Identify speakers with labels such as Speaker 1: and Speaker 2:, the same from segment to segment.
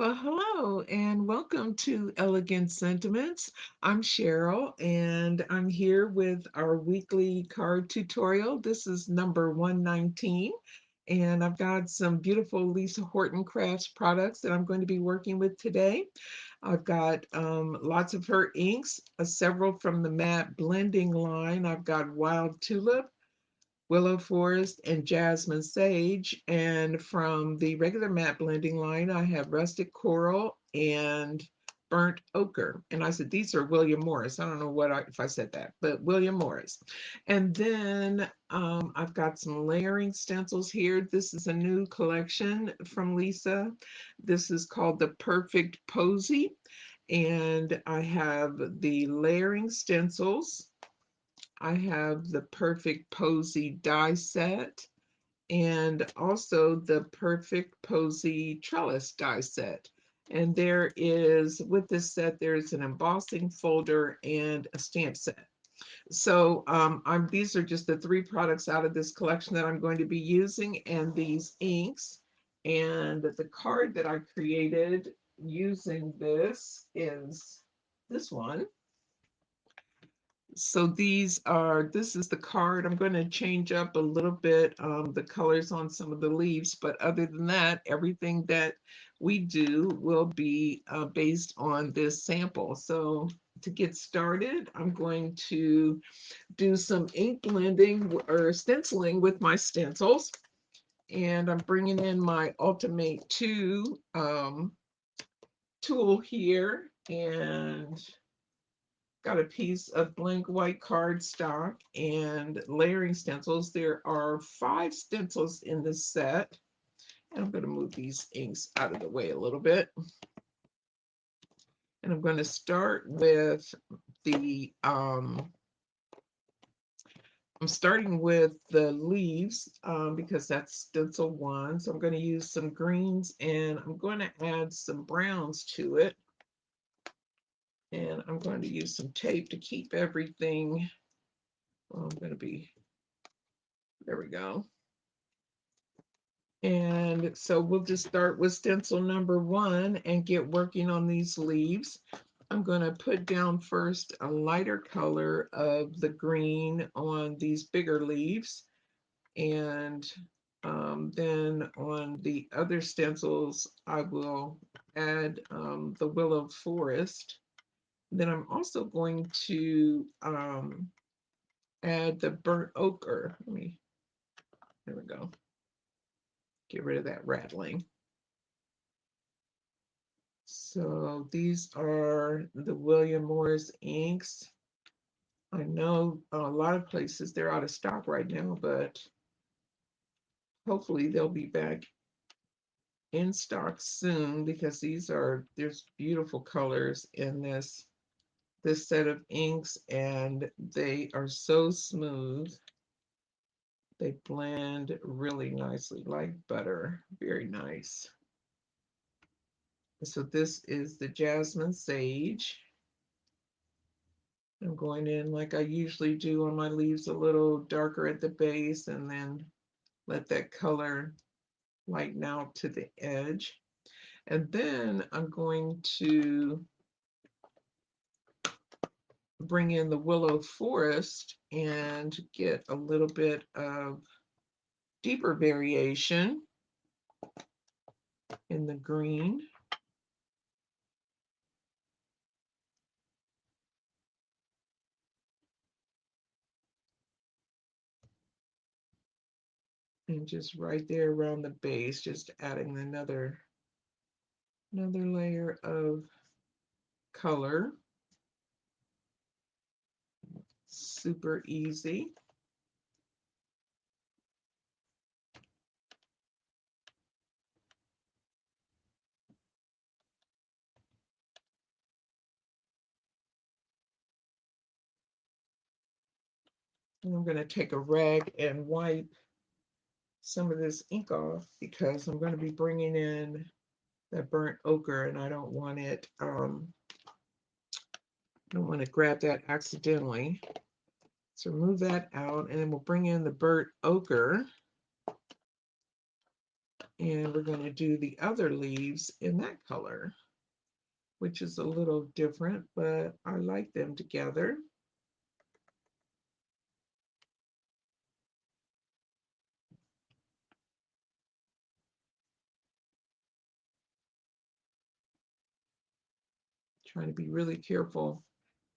Speaker 1: Well, hello and welcome to Elegant Sentiments. I'm Cheryl and I'm here with our weekly card tutorial. This is number 119 and I've got some beautiful Lisa Horton Crafts products that I'm going to be working with today. I've got lots of her inks, several from the matte blending line. I've got Wild Tulip, Willow Forest, and Jasmine Sage. And from the regular matte blending line, I have Rustic Coral and Burnt Ochre. And I said, these are William Morris. I don't know if I said that, but William Morris. And then I've got some layering stencils here. This is a new collection from Lisa. This is called the Perfect Posy. And I have the layering stencils. I have the Perfect Posy Die Set and also the Perfect Posy Trellis Die Set. And there is, with this set, there's an embossing folder and a stamp set. So these are just the three products out of this collection that I'm going to be using, and these inks. And the card that I created using this is this one. So this is the card. I'm going to change up a little bit the colors on some of the leaves, but other than that, everything that we do will be based on this sample. So to get started, I'm going to do some ink blending or stenciling with my stencils. And I'm bringing in my Ultimate 2 tool here, and got a piece of blank white cardstock and layering stencils. There are 5 stencils in this set. And I'm going to move these inks out of the way a little bit. And I'm going to start with the, I'm starting with the leaves because that's stencil 1. So I'm going to use some greens and I'm going to add some browns to it. And I'm going to use some tape to keep everything. Well, there we go. And so we'll just start with stencil number 1 and get working on these leaves. I'm going to put down first a lighter color of the green on these bigger leaves. And then on the other stencils, I will add the Willow Forest. Then I'm also going to add the Burnt Ochre. There we go. Get rid of that rattling. So these are the William Morris inks. I know a lot of places they're out of stock right now, but hopefully they'll be back in stock soon because there's beautiful colors in this set of inks, and they are so smooth. They blend really nicely like butter. Very nice. So this is the Jasmine Sage. I'm going in like I usually do on my leaves, a little darker at the base, and then let that color lighten out to the edge. And then I'm going to bring in the Willow Forest and get a little bit of deeper variation in the green. And just right there around the base, just adding another layer of color. Super easy. And I'm going to take a rag and wipe some of this ink off because I'm going to be bringing in that burnt ochre, and I don't want it, don't want to grab that accidentally. So remove that out, and then we'll bring in the burnt ochre. And we're going to do the other leaves in that color, which is a little different, but I like them together. Trying to be really careful,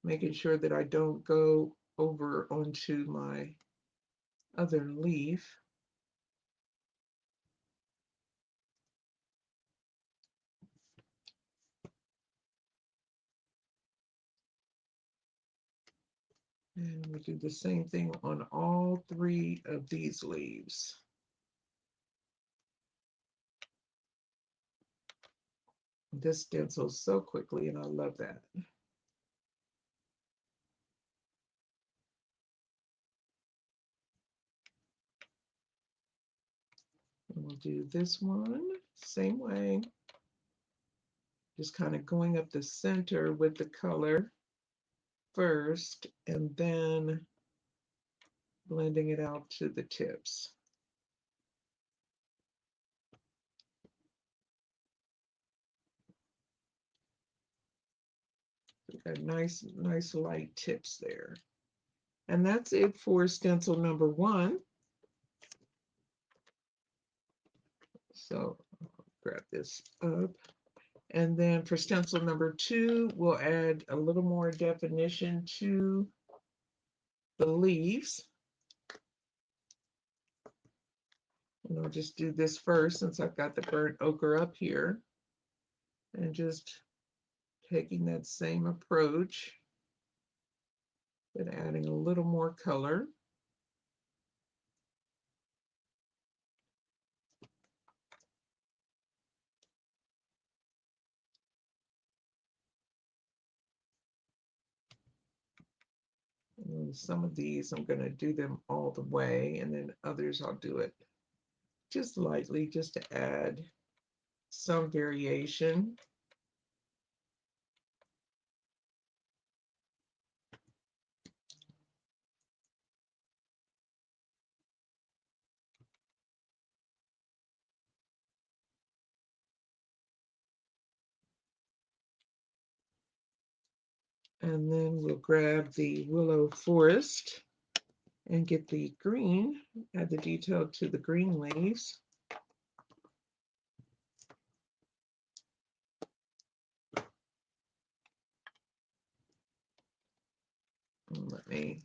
Speaker 1: making sure that I don't go over onto my other leaf. And we do the same thing on all three of these leaves. This stencils so quickly, and I love that. And we'll do this one, same way. Just kind of going up the center with the color first, and then blending it out to the tips. Got nice light tips there. And that's it for stencil number 1. So grab this up. And then for stencil number 2, we'll add a little more definition to the leaves. And I'll just do this first since I've got the burnt ochre up here. And just taking that same approach, but adding a little more color. And some of these I'm going to do them all the way, and then others I'll do it just lightly, just to add some variation. And then we'll grab the Willow Forest and get the green, add the detail to the green leaves. And let me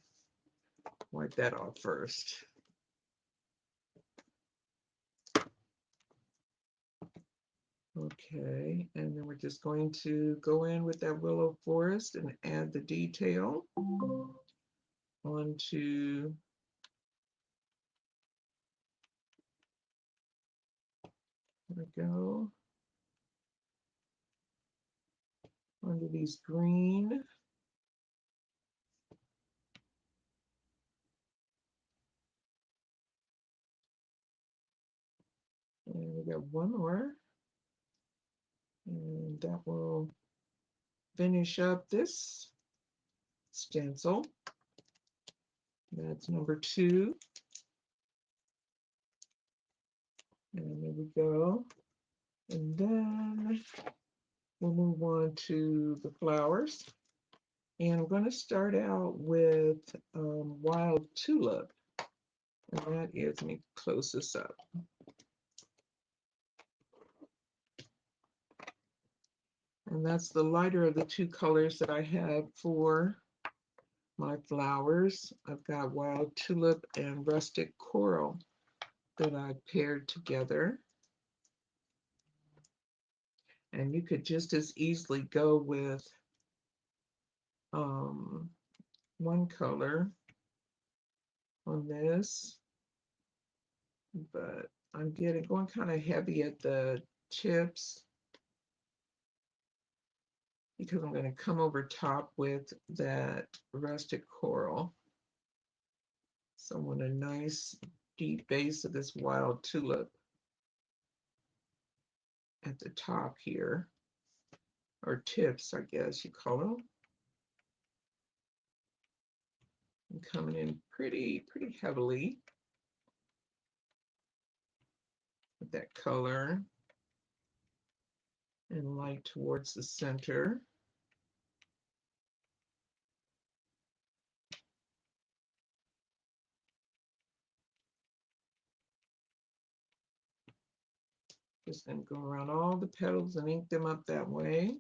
Speaker 1: wipe that off first. Okay, and then we're just going to go in with that Willow Forest and add the detail onto there we go. Onto these green. And we got one more. And that will finish up this stencil. That's number 2. And there we go. And then we'll move on to the flowers. And I'm going to start out with Wild Tulip. And that is, let me close this up. And that's the lighter of the 2 colors that I have for my flowers. I've got Wild Tulip and Rustic Coral that I paired together. And you could just as easily go with one color on this, but I'm going kind of heavy at the tips because I'm going to come over top with that Rustic Coral. So I want a nice deep base of this Wild Tulip at the top here, or tips, I guess you call them. I'm coming in pretty heavily with that color and light towards the center. Just going to go around all the petals and ink them up that way.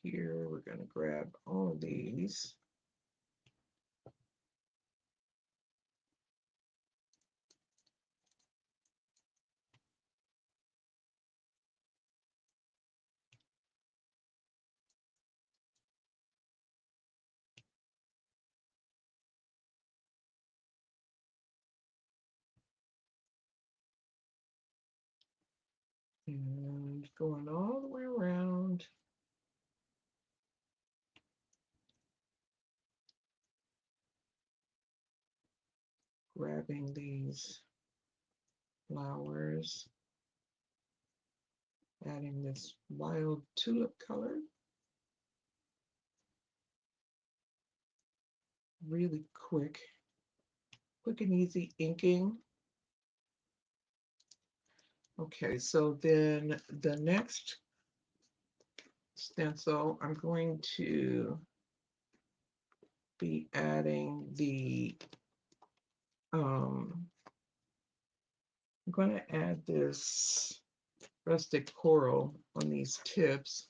Speaker 1: Here, we're going to grab all of these. And going all the way around. Grabbing these flowers. Adding this wild tulip color. Really quick and easy inking. Okay, so then the next stencil, I'm going to be adding the, I'm going to add this rustic coral on these tips.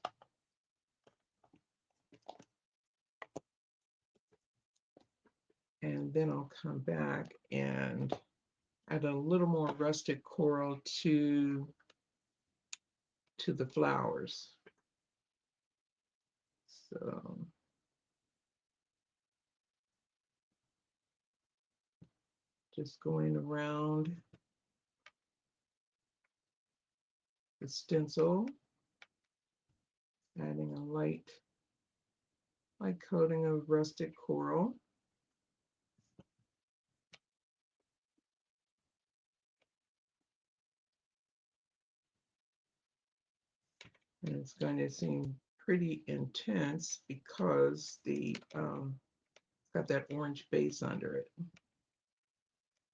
Speaker 1: And then I'll come back and add a little more rustic coral to the flowers. So just going around the stencil, adding a light coating of rustic coral. And it's going to seem pretty intense because the got that orange base under it.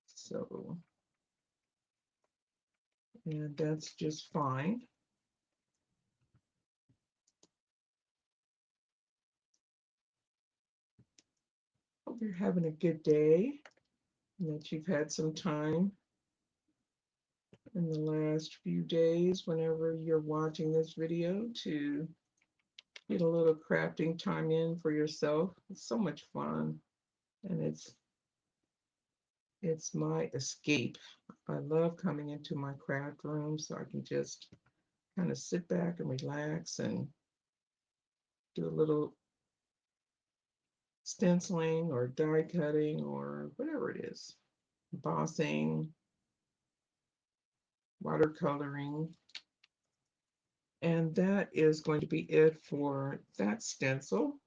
Speaker 1: So, and that's just fine. Hope you're having a good day and that you've had some time in the last few days whenever you're watching this video to get a little crafting time in for yourself. It's so much fun, and it's my escape. I love coming into my craft room so I can just kind of sit back and relax and do a little stenciling or die cutting or whatever it is, embossing, watercoloring. And that is going to be it for that stencil.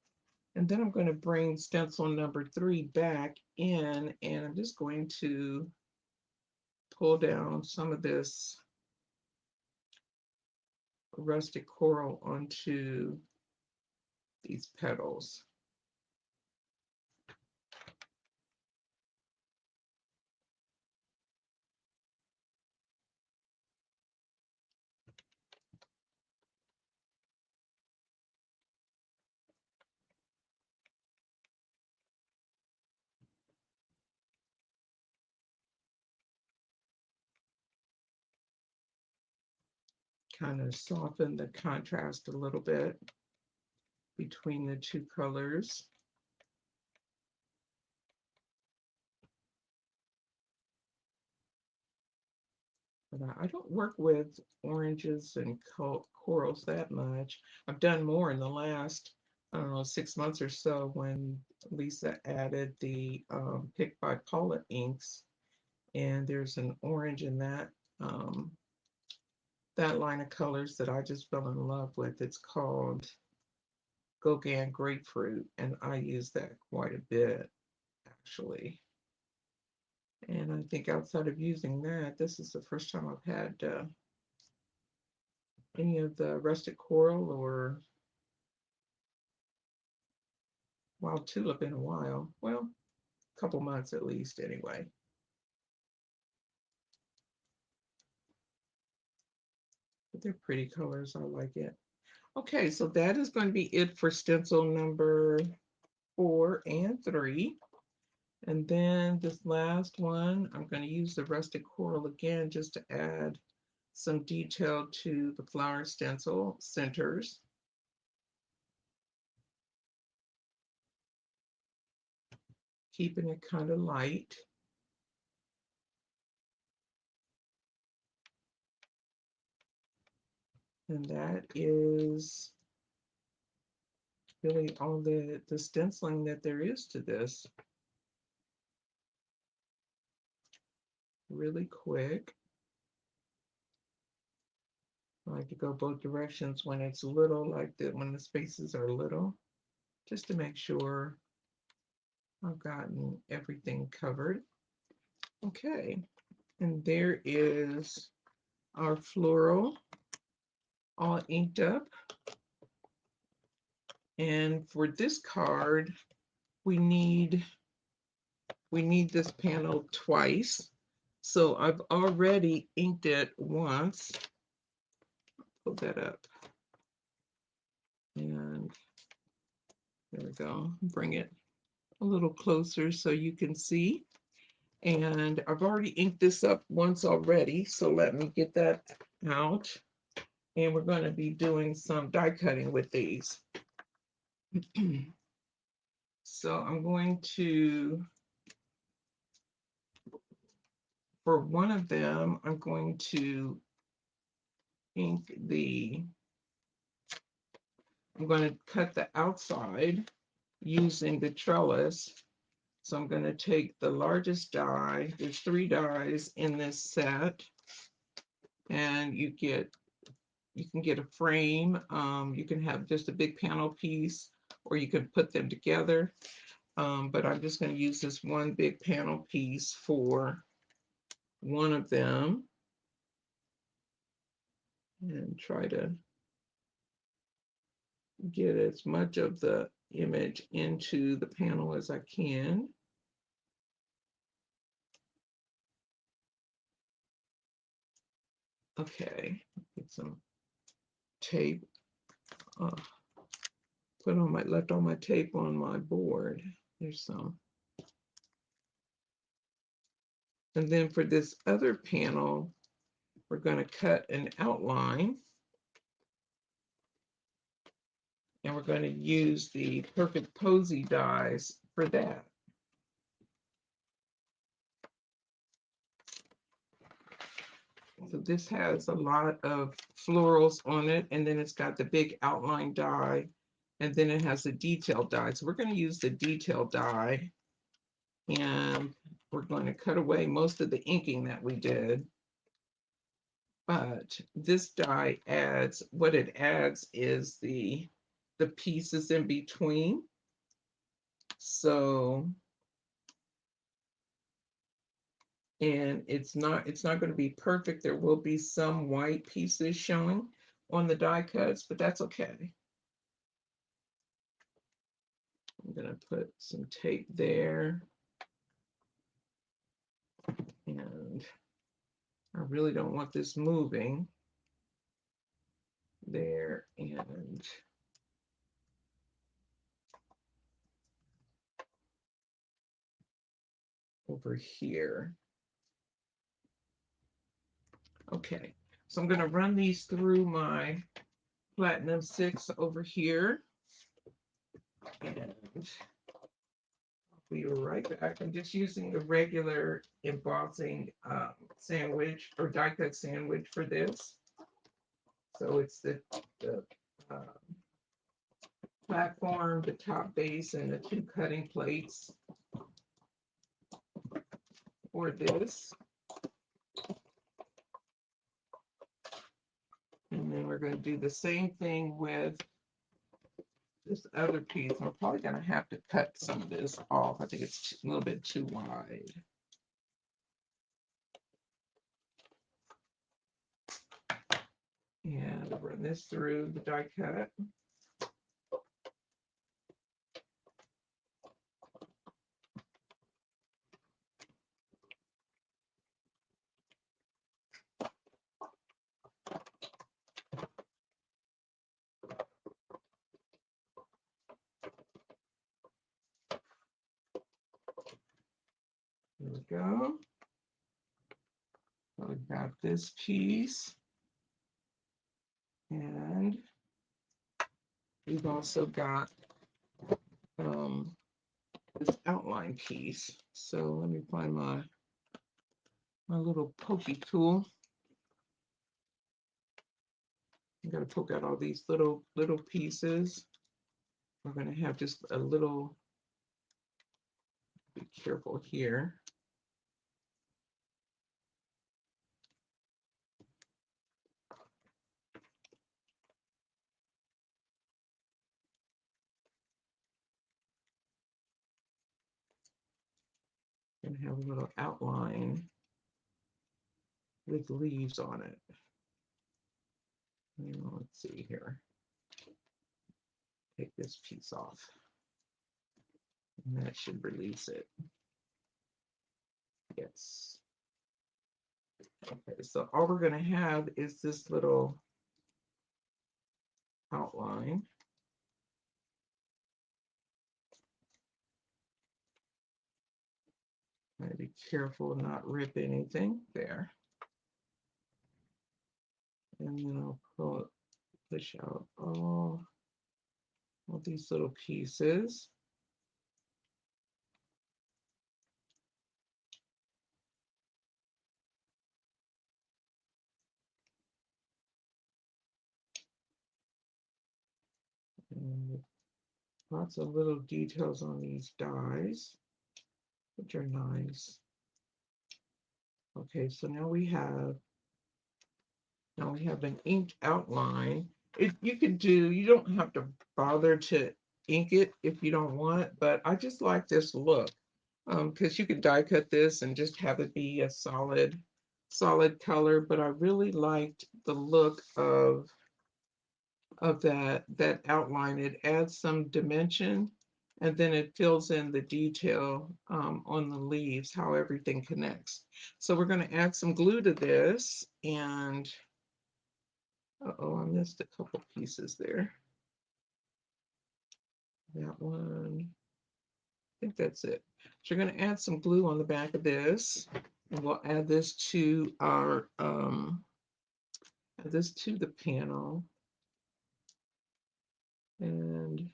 Speaker 1: And then I'm going to bring stencil number 3 back in, and I'm just going to pull down some of this rustic coral onto these petals. Kind of soften the contrast a little bit between the two colors. But I don't work with oranges and corals that much. I've done more in the last, I don't know, 6 months or so when Lisa added the Pick by Paula inks, and there's an orange in that line of colors that I just fell in love with. It's called Gauguin Grapefruit, and I use that quite a bit actually. And I think outside of using that, this is the first time I've had any of the rustic coral or wild tulip in a while. Well, a couple months at least anyway. But they're pretty colors. I like it. Okay, so that is going to be it for stencil number 4 and 3. And then this last one, I'm going to use the rustic coral again just to add some detail to the flower stencil centers. Keeping it kind of light. And that is really all the stenciling that there is to this. Really quick. I like to go both directions when it's little, like that when the spaces are little, just to make sure I've gotten everything covered. Okay, and there is our floral all inked up. And for this card, we need this panel twice. So I've already inked it once. Pull that up. And there we go. Bring it a little closer so you can see. And I've already inked this up once already. So let me get that out. And we're going to be doing some die cutting with these. So I'm going to, for one of them, I'm going to ink I'm going to cut the outside using the trellis. So I'm going to take the largest die. There's 3 dies in this set, and you can get a frame. You can have just a big panel piece, or you can put them together. But I'm just going to use this one big panel piece for one of them and try to get as much of the image into the panel as I can. Okay, get some tape. Left all my tape on my board. There's some. And then for this other panel, we're going to cut an outline. And we're going to use the Perfect Posy dies for that. So this has a lot of florals on it, and then it's got the big outline die, and then it has the detail die. So we're going to use the detail die, and we're going to cut away most of the inking that we did. But this die adds, what it adds is the pieces in between. So, and it's not going to be perfect. There will be some white pieces showing on the die cuts, but that's okay. I'm going to put some tape there. And I really don't want this moving. There, and over here. Okay, so I'm going to run these through my Platinum 6 over here. And we were right back. I'm just using the regular embossing sandwich or die cut sandwich for this. So it's the platform, the top base, and the 2 cutting plates for this. And then we're going to do the same thing with this other piece. I'm probably going to have to cut some of this off. I think it's a little bit too wide. And run this through the die cut. There we go. So we've got this piece, and we've also got this outline piece. So let me find my little pokey tool. I'm going to poke out all these little pieces. We're going to have just a little, be careful here. Going to have a little outline with leaves on it. Let's see here. Take this piece off. And that should release it. Yes. Okay, so all we're going to have is this little outline. Be careful not rip anything there. And then I'll push out all these little pieces. And lots of little details on these dies, which are nice. Okay, so now we have an inked outline. You don't have to bother to ink it if you don't want, but I just like this look because you can die cut this and just have it be a solid color, but I really liked the look of that outline. It adds some dimension, and then it fills in the detail on the leaves, how everything connects. So we're going to add some glue to this, and uh-oh, I missed a couple pieces there. That one, I think that's it. So we're going to add some glue on the back of this, and we'll add this to our the panel. And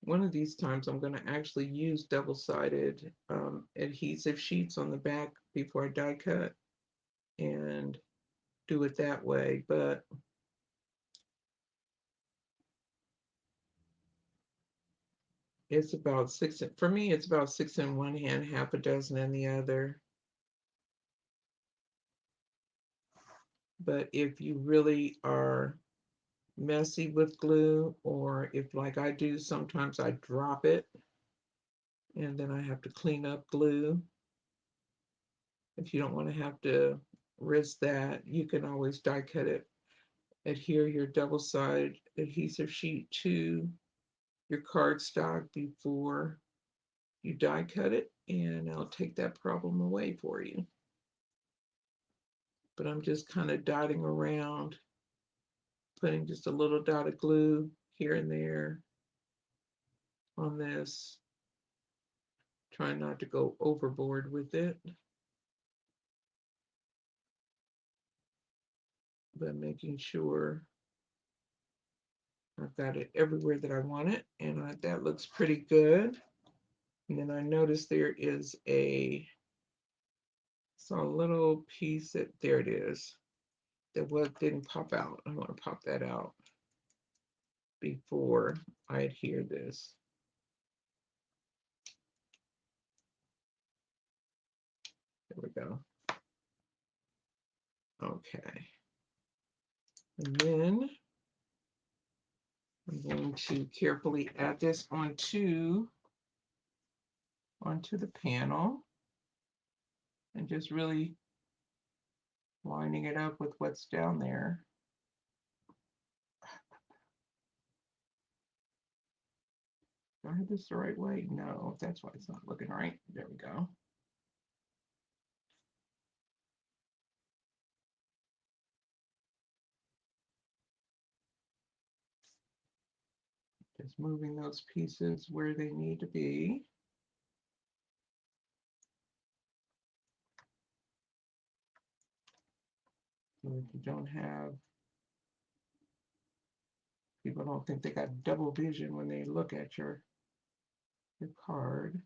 Speaker 1: one of these times I'm going to actually use double-sided adhesive sheets on the back before I die cut and do it that way. But it's about for me, it's about 6 in one hand, half a dozen in the other. But if you really are messy with glue, or if like I do, sometimes I drop it and then I have to clean up glue. If you don't want to have to risk that, you can always die cut it. Adhere your double-sided adhesive sheet to your cardstock before you die cut it, and I'll take that problem away for you. But I'm just kind of dotting around, putting just a little dot of glue here and there on this. Trying not to go overboard with it, but making sure I've got it everywhere that I want it, and that looks pretty good. And then I noticed there is a little piece there it is, that didn't pop out. I want to pop that out before I adhere this. There we go. Okay. And then I'm going to carefully add this onto the panel and just really lining it up with what's down there. Do I have this the right way? No, that's why it's not looking right. There we go. Just moving those pieces where they need to be. So if you don't have, people don't think they got double vision when they look at your card.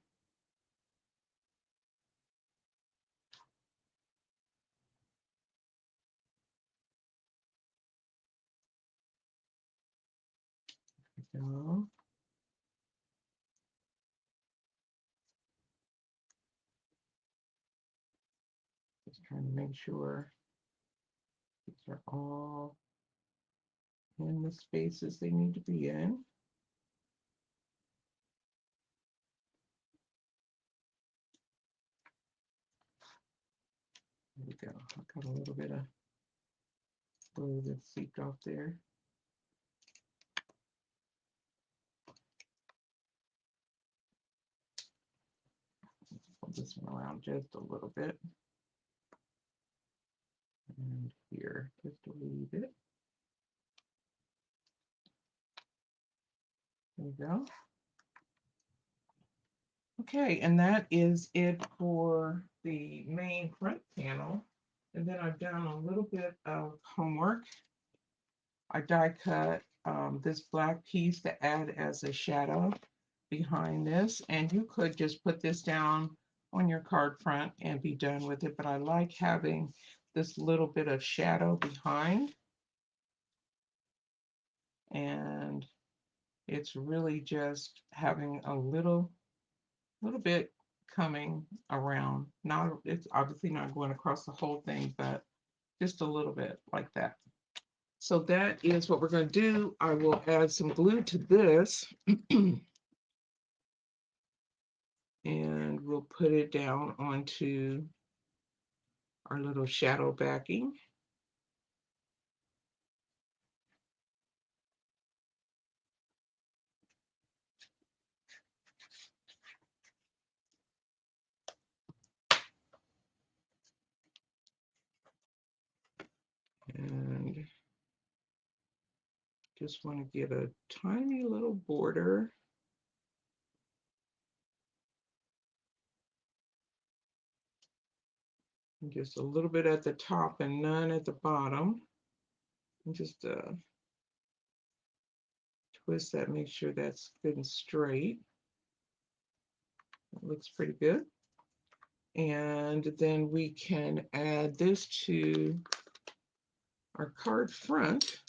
Speaker 1: There we go. Just trying to make sure these are all in the spaces they need to be in. There we go. I got a little bit of glue that seeped off there. Pull this one around just a little bit. And here, just a little bit. There we go. Okay, and that is it for the main front panel. And then I've done a little bit of homework. I die cut this black piece to add as a shadow behind this, and you could just put this down on your card front and be done with it, but I like having this little bit of shadow behind, and it's really just having a little bit coming around. Not, it's obviously not going across the whole thing, but just a little bit like that. So that is what we're going to do. I will add some glue to this and we'll put it down onto our little shadow backing. And just want to get a tiny little border. And just a little bit at the top and none at the bottom. And just twist that, make sure that's good and straight. It looks pretty good. And then we can add this to our card front.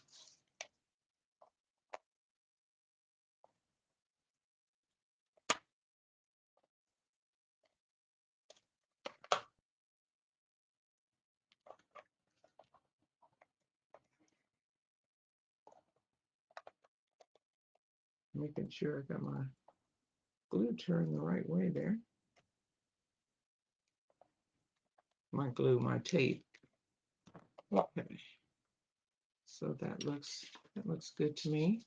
Speaker 1: Making sure I got my glue turned the right way there. My glue, my tape. Okay. So that looks good to me.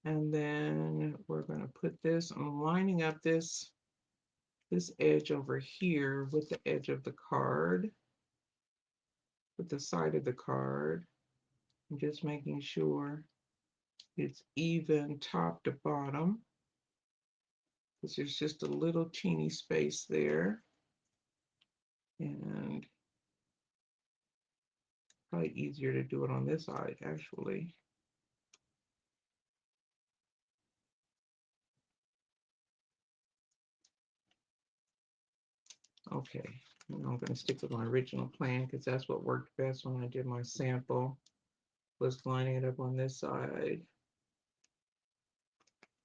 Speaker 1: And then we're going to put this, I'm lining up this edge over here with the edge of the card, with the side of the card. I'm just making sure it's even top to bottom, because there's just a little teeny space there. And probably easier to do it on this side, actually. Okay, and I'm going to stick with my original plan because that's what worked best when I did my sample, was lining it up on this side.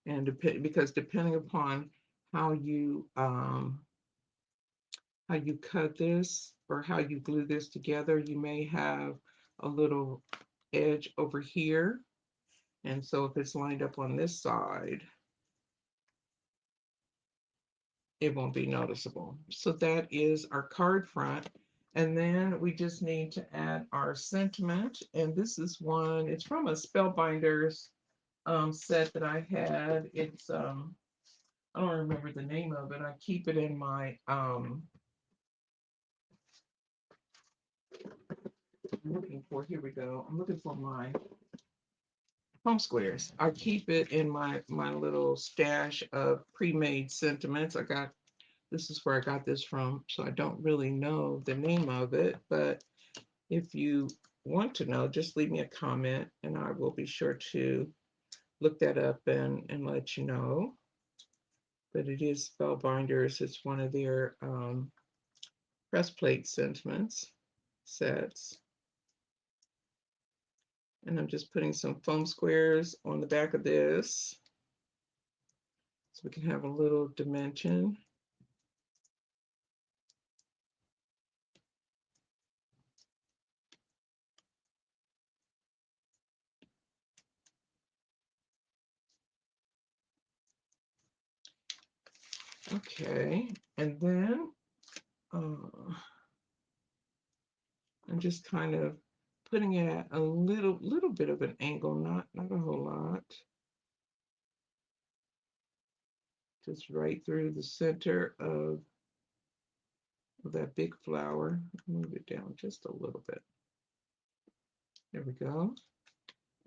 Speaker 1: And because depending upon how you cut this or how you glue this together, you may have a little edge over here, And so if it's lined up on this side, it won't be noticeable. So that is our card front. And then we just need to add our sentiment. And this is one, it's from a Spellbinders set that I had. It's I don't remember the name of it. I keep it in my I'm looking for, here we go. I'm looking for my home squares. I keep it in my little stash of pre-made sentiments. I got, this is where I got this from, so I don't really know the name of it, but if you want to know, just leave me a comment and I will be sure to look that up and let you know. But it is Spellbinders. It's one of their press plate sentiments sets. And I'm just putting some foam squares on the back of this so we can have a little dimension. Okay, and then I'm just kind of putting it at a little bit of an angle, not a whole lot. Just right through the center of that big flower. Move it down just a little bit. There we go.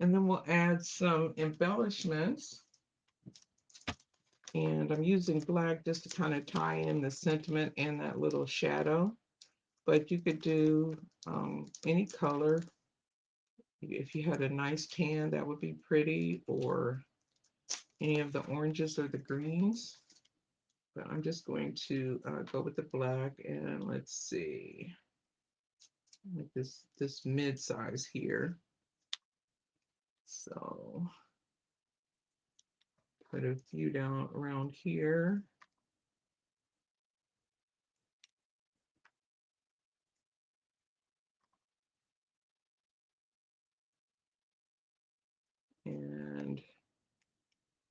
Speaker 1: And then we'll add some embellishments. And I'm using black just to kind of tie in the sentiment and that little shadow. But you could do any color. If you had a nice tan, that would be pretty, or any of the oranges or the greens. But I'm just going to go with the black, and let's see, like this mid size here. So put a few down around here. And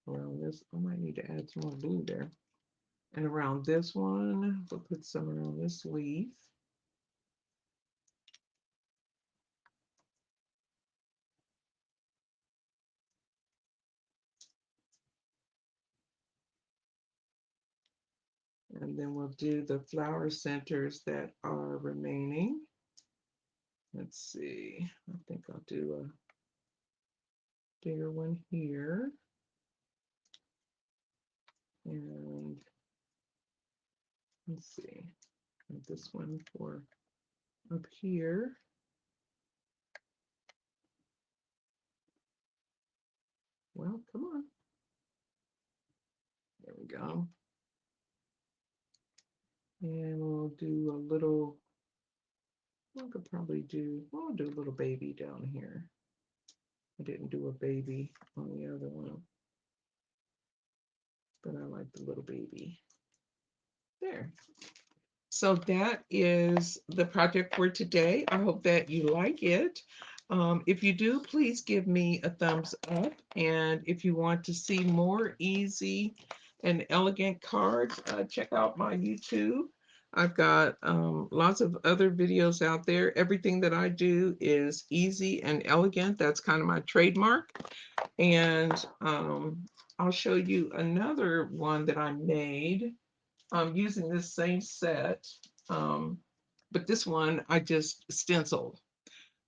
Speaker 1: around this, I might need to add some more blue there. And around this one, we'll put some around this leaf. And then we'll do the flower centers that are remaining. Let's see, I think I'll do a bigger one here. And let's see, this one for up here. Well, come on. There we go. And we'll do a little, I could probably do, well, I'll do a little baby down here. I didn't do a baby on the other one, but I like the little baby. There. So that is the project for today. I hope that you like it. If you do, please give me a thumbs up. And if you want to see more easy and elegant cards, check out my YouTube. I've got lots of other videos out there. Everything that I do is easy and elegant. That's kind of my trademark. And I'll show you another one that I made using this same set, um, but this one I just stenciled.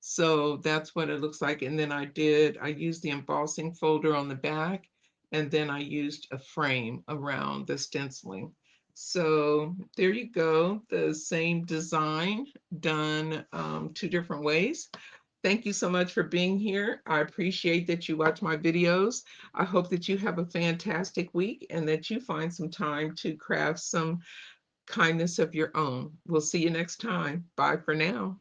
Speaker 1: So that's what it looks like. And then I used the embossing folder on the back, and then I used a frame around the stenciling. So there you go, the same design done two different ways. Thank you so much for being here. I appreciate that you watch my videos. I hope that you have a fantastic week and that you find some time to craft some kindness of your own. We'll see you next time. Bye for now.